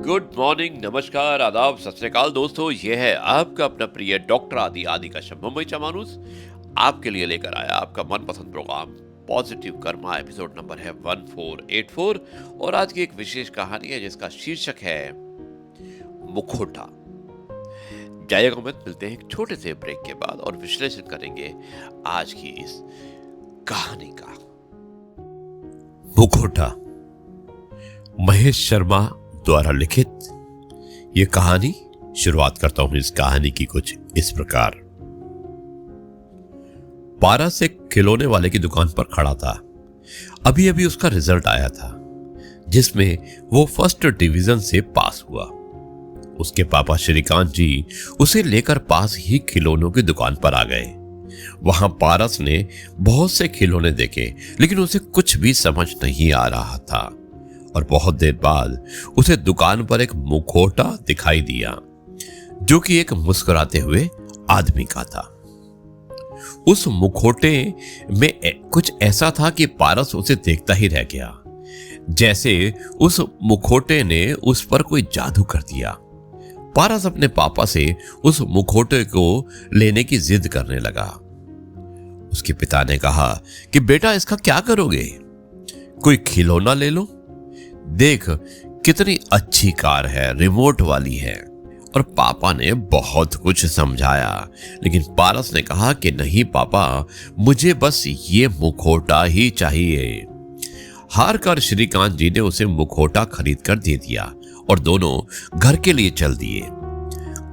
Good morning, नमस्कार, आदाब, सत श्री अकाल दोस्तों। ये है आपका अपना प्रिय डॉक्टर आदि का शब्द मुंबई चामानुस आपके लिए लेकर आया आपका मनपसंद program positive karma. Episode number है 1484 और आज की एक विशेष कहानी है जिसका शीर्षक है मुखौटा। जाइएगा मत, मिलते हैं एक छोटे से ब्रेक के बाद और विश्लेषण करेंगे आज की इस कहानी का। मुखौटा, महेश शर्मा द्वारा लिखित ये कहानी। शुरुआत करता हूं इस कहानी की कुछ इस प्रकार। पारस एक खिलौने वाले की दुकान पर खड़ा था। अभी अभी उसका रिजल्ट आया था जिसमें वो फर्स्ट डिवीजन से पास हुआ। उसके पापा श्रीकांत जी उसे लेकर पास ही खिलौनों की दुकान पर आ गए। वहां पारस ने बहुत से खिलौने देखे लेकिन उसे कुछ भी समझ नहीं आ रहा था और बहुत देर बाद उसे दुकान पर एक मुखौटा दिखाई दिया जो कि एक मुस्कुराते हुए आदमी का था। उस मुखौटे में कुछ ऐसा था कि पारस उसे देखता ही रह गया, जैसे उस मुखौटे ने उस पर कोई जादू कर दिया। पारस अपने पापा से उस मुखौटे को लेने की जिद करने लगा। उसके पिता ने कहा कि बेटा इसका क्या करोगे, कोई खिलौना ले लो, देख कितनी अच्छी कार है, रिमोट वाली है। और पापा ने बहुत कुछ समझाया लेकिन पारस ने कहा कि नहीं पापा, मुझे बस ये मुखौटा ही चाहिए। हार कर श्रीकांत जी ने उसे मुखौटा खरीद कर दे दिया और दोनों घर के लिए चल दिए।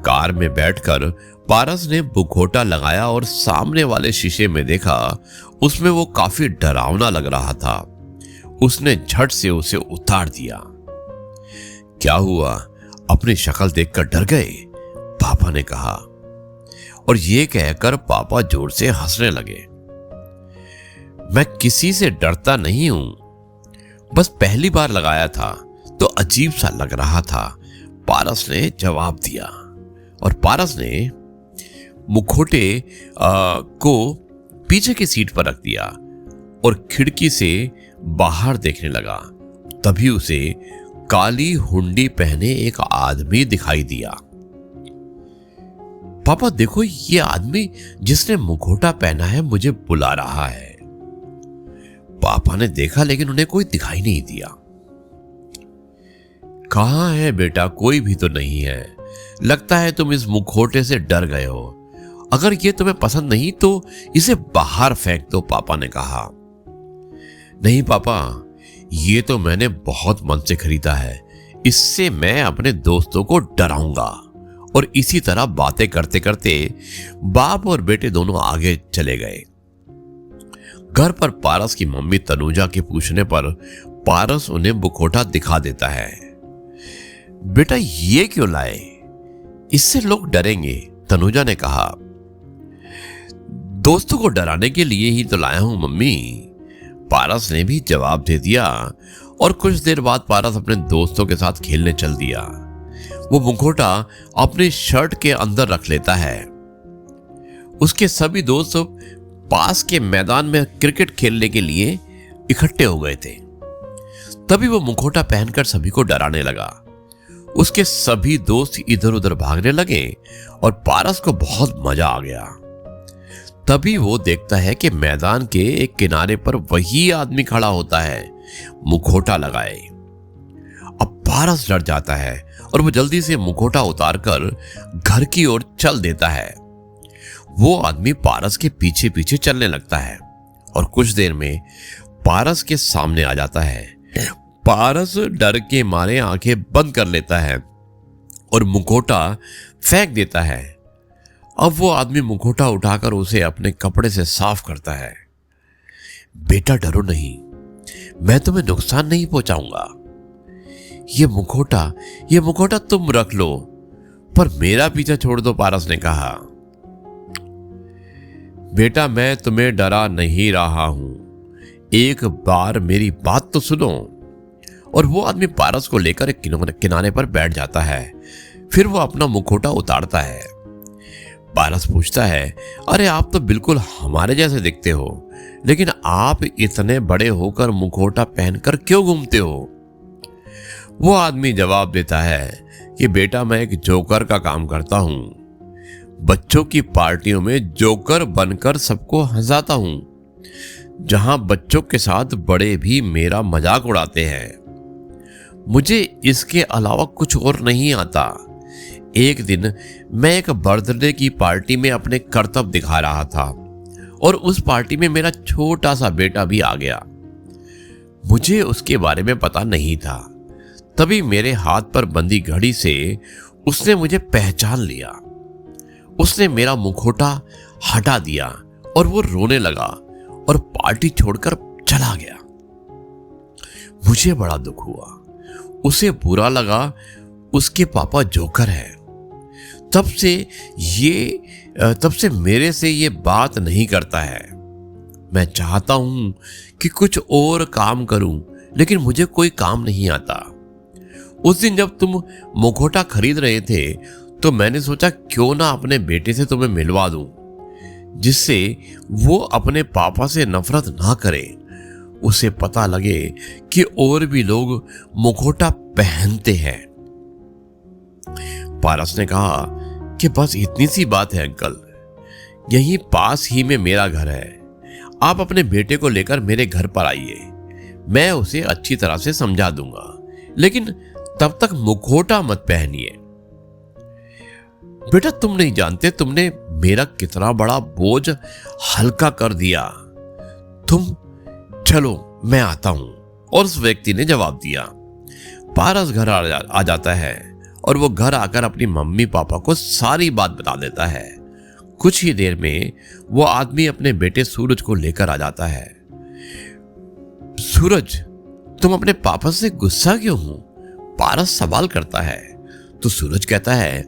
कार में बैठकर पारस ने मुखौटा लगाया और सामने वाले शीशे में देखा, उसमें वो काफी डरावना लग रहा था। उसने झट से उसे उतार दिया। क्या हुआ, अपनी शक्ल देखकर डर गए, पापा ने कहा। और ये कहकर पापा जोर से हंसने लगे। मैं किसी से डरता नहीं हूं, बस पहली बार लगाया था तो अजीब सा लग रहा था, पारस ने जवाब दिया। और पारस ने मुखौटे को पीछे की सीट पर रख दिया और खिड़की से बाहर देखने लगा। तभी उसे काली हुंडी पहने एक आदमी दिखाई दिया। पापा देखो, ये आदमी जिसने मुखौटा पहना है मुझे बुला रहा है। पापा ने देखा लेकिन उन्हें कोई दिखाई नहीं दिया। कहां है बेटा, कोई भी तो नहीं है। लगता है तुम इस मुखौटे से डर गए हो। अगर ये तुम्हें पसंद नहीं तो इसे बाहर फेंक दो, पापा ने कहा। नहीं पापा, ये तो मैंने बहुत मन से खरीदा है, इससे मैं अपने दोस्तों को डराऊंगा। और इसी तरह बातें करते करते बाप और बेटे दोनों आगे चले गए। घर पर पारस की मम्मी तनुजा के पूछने पर पारस उन्हें मुखौटा दिखा देता है। बेटा ये क्यों लाए, इससे लोग डरेंगे, तनुजा ने कहा। दोस्तों को डराने के लिए ही तो लाया हूं मम्मी, पारस ने भी जवाब दे दिया। और कुछ देर बाद पारस अपने दोस्तों के साथ खेलने चल दिया। वो मुखौटा अपनी शर्ट के अंदर रख लेता है। उसके सभी दोस्त पास के मैदान में क्रिकेट खेलने के लिए इकट्ठे हो गए थे। तभी वो मुखौटा पहनकर सभी को डराने लगा। उसके सभी दोस्त इधर उधर भागने लगे और पारस को बहुत मजा आ गया। तभी वो देखता है कि मैदान के एक किनारे पर वही आदमी खड़ा होता है, मुखौटा लगाए। अब पारस डर जाता है और वो जल्दी से मुखौटा उतारकर घर की ओर चल देता है। वो आदमी पारस के पीछे पीछे चलने लगता है और कुछ देर में पारस के सामने आ जाता है। पारस डर के मारे आंखें बंद कर लेता है और मुखौटा फेंक देता है। अब वो आदमी मुखौटा उठाकर उसे अपने कपड़े से साफ करता है। बेटा डरो नहीं, मैं तुम्हें नुकसान नहीं पहुंचाऊंगा। ये मुखौटा तुम रख लो, पर मेरा पीछा छोड़ दो, पारस ने कहा। बेटा मैं तुम्हें डरा नहीं रहा हूं, एक बार मेरी बात तो सुनो। और वो आदमी पारस को लेकर एक किनारे पर बैठ जाता है। फिर वो अपना मुखौटा उतारता है। पारस पूछता है, अरे आप तो बिल्कुल हमारे जैसे दिखते हो, लेकिन आप इतने बड़े होकर मुखौटा पहनकर क्यों घूमते हो? वो आदमी जवाब देता है कि बेटा मैं एक जोकर का काम करता हूं, बच्चों की पार्टियों में जोकर बनकर सबको हंसाता हूं, जहां बच्चों के साथ बड़े भी मेरा मजाक उड़ाते हैं। मुझे इसके अलावा कुछ और नहीं आता। एक दिन मैं एक बर्थडे की पार्टी में अपने करतब दिखा रहा था और उस पार्टी में मेरा छोटा सा बेटा भी आ गया। मुझे उसके बारे में पता नहीं था। तभी मेरे हाथ पर बंधी घड़ी से उसने मुझे पहचान लिया। उसने मेरा मुखौटा हटा दिया और वो रोने लगा और पार्टी छोड़कर चला गया। मुझे बड़ा दुख हुआ। उसे बुरा लगा उसके पापा जोकर हैं। तब से मेरे से ये बात नहीं करता है। मैं चाहता हूं कि कुछ और काम करूं, लेकिन मुझे कोई काम नहीं आता। उस दिन जब तुम मुखौटा खरीद रहे थे तो मैंने सोचा क्यों ना अपने बेटे से तुम्हें मिलवा दूं, जिससे वो अपने पापा से नफरत ना करे, उसे पता लगे कि और भी लोग मुखौटा पहनते हैं। पारस ने कहा कि बस इतनी सी बात है अंकल, यहीं पास ही में मेरा घर है। आप अपने बेटे को लेकर मेरे घर पर आइए, मैं उसे अच्छी तरह से समझा दूंगा, लेकिन तब तक मुखौटा मत पहनिए। बेटा तुम नहीं जानते तुमने मेरा कितना बड़ा बोझ हल्का कर दिया। तुम चलो मैं आता हूं। और उस व्यक्ति ने जवाब दिया। पारस घर आ जाता है और वो घर आकर अपनी मम्मी पापा को सारी बात बता देता है। कुछ ही देर में वो आदमी अपने बेटे सूरज को लेकर आ जाता है। सूरज, तुम अपने पापा से गुस्सा क्यों हो? पारस सवाल करता है। तो सूरज कहता है,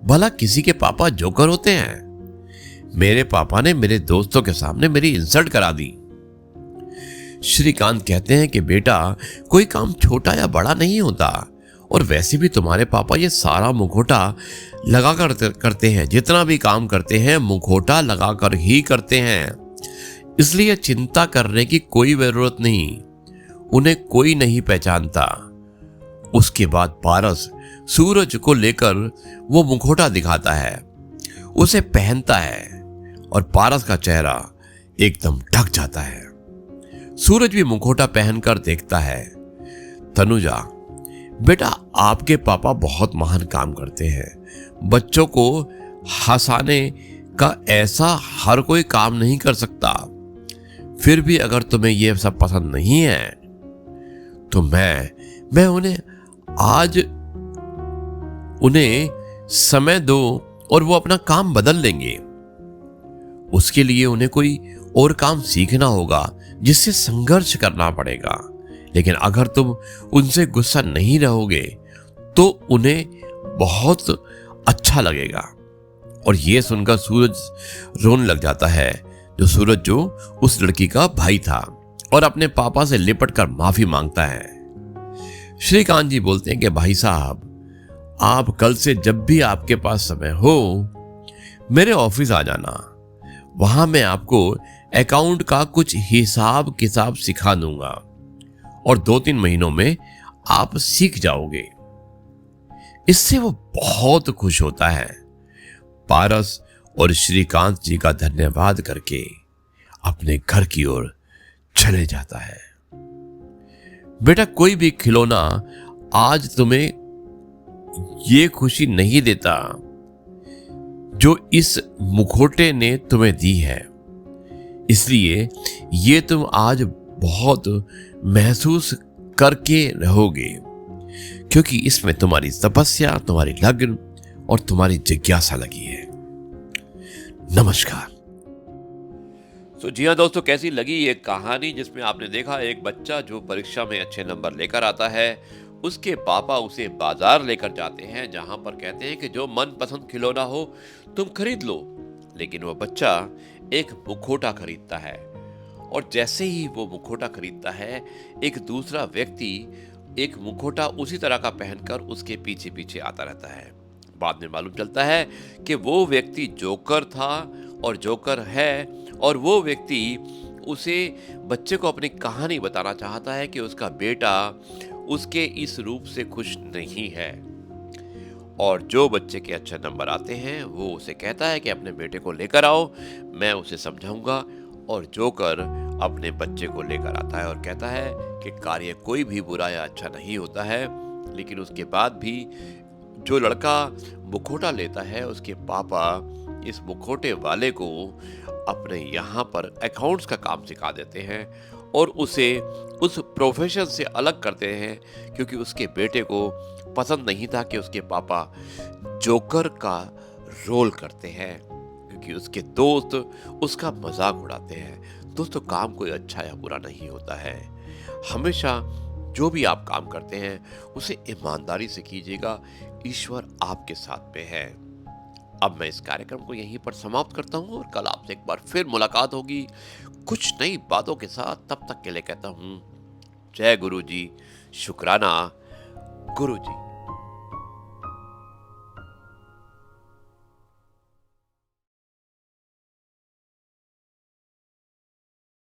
भला किसी के पापा जोकर होते हैं? मेरे पापा ने मेरे दोस्तों के सामने मेरी इंसल्ट करा दी। श्रीकांत कहते हैं कि बेटा कोई काम छोटा या बड़ा नहीं होता, और वैसे भी तुम्हारे पापा ये सारा मुखौटा लगा कर करते हैं। जितना भी काम करते हैं मुखौटा लगा कर ही करते हैं, इसलिए चिंता करने की कोई जरूरत नहीं। उन्हें कोई नहीं पहचानता। उसके बाद पारस सूरज को लेकर वो मुखौटा दिखाता है, उसे पहनता है और पारस का चेहरा एकदम ढक जाता है। सूरज भी मुखौटा पहनकर देखता है। तनुजा, बेटा आपके पापा बहुत महान काम करते हैं। बच्चों को हंसाने का ऐसा हर कोई काम नहीं कर सकता। फिर भी अगर तुम्हें यह सब पसंद नहीं है तो मैं उन्हें समय दो और वो अपना काम बदल लेंगे। उसके लिए उन्हें कोई और काम सीखना होगा जिससे संघर्ष करना पड़ेगा। लेकिन अगर तुम उनसे गुस्सा नहीं रहोगे तो उन्हें बहुत अच्छा लगेगा। और ये सुनकर सूरज रोने लग जाता है। सूरज जो उस लड़की का भाई था और अपने पापा से लिपट कर माफी मांगता है। श्रीकांत जी बोलते हैं कि भाई साहब, आप कल से जब भी आपके पास समय हो मेरे ऑफिस आ जाना। वहां मैं आपको अकाउंट का कुछ हिसाब किताब सिखा दूंगा और 2-3 महीनों में आप सीख जाओगे। इससे वो बहुत खुश होता है। पारस और श्रीकांत जी का धन्यवाद करके अपने घर की ओर चले जाता है। बेटा कोई भी खिलौना आज तुम्हें ये खुशी नहीं देता जो इस मुखौटे ने तुम्हें दी है, इसलिए ये तुम आज बहुत महसूस करके रहोगे, क्योंकि इसमें तुम्हारी तपस्या, तुम्हारी लगन और तुम्हारी जिज्ञासा लगी है। नमस्कार। तो जी हाँ दोस्तों, कैसी लगी ये कहानी जिसमें आपने देखा एक बच्चा जो परीक्षा में अच्छे नंबर लेकर आता है, उसके पापा उसे बाजार लेकर जाते हैं जहां पर कहते हैं कि जो मनपसंद खिलौना हो तुम खरीद लो। लेकिन वो बच्चा एक मुखौटा खरीदता है और जैसे ही वो मुखौटा खरीदता है एक दूसरा व्यक्ति एक मुखौटा उसी तरह का पहनकर उसके पीछे पीछे आता रहता है। बाद में मालूम चलता है कि वो व्यक्ति जोकर था और जोकर है, और वो व्यक्ति उसे बच्चे को अपनी कहानी बताना चाहता है कि उसका बेटा उसके इस रूप से खुश नहीं है। और जो बच्चे के अच्छे नंबर आते हैं वो उसे कहता है कि अपने बेटे को लेकर आओ, मैं उसे समझाऊंगा। और जोकर अपने बच्चे को लेकर आता है और कहता है कि कार्य कोई भी बुरा या अच्छा नहीं होता है, लेकिन उसके बाद भी जो लड़का मुखौटा लेता है उसके पापा इस मुखौटे वाले को अपने यहाँ पर अकाउंट्स का काम सिखा देते हैं और उसे उस प्रोफेशन से अलग करते हैं, क्योंकि उसके बेटे को पसंद नहीं था कि उसके पापा जोकर का रोल करते हैं, क्योंकि उसके दोस्त उसका मजाक उड़ाते हैं। दोस्तों, काम कोई अच्छा या बुरा नहीं होता है। हमेशा जो भी आप काम करते हैं उसे ईमानदारी से कीजिएगा, ईश्वर आपके साथ में है। अब मैं इस कार्यक्रम को यहीं पर समाप्त करता हूँ और कल आपसे एक बार फिर मुलाकात होगी कुछ नई बातों के साथ। तब तक के लिए कहता हूँ जय गुरु जी, शुक्राना गुरु जी।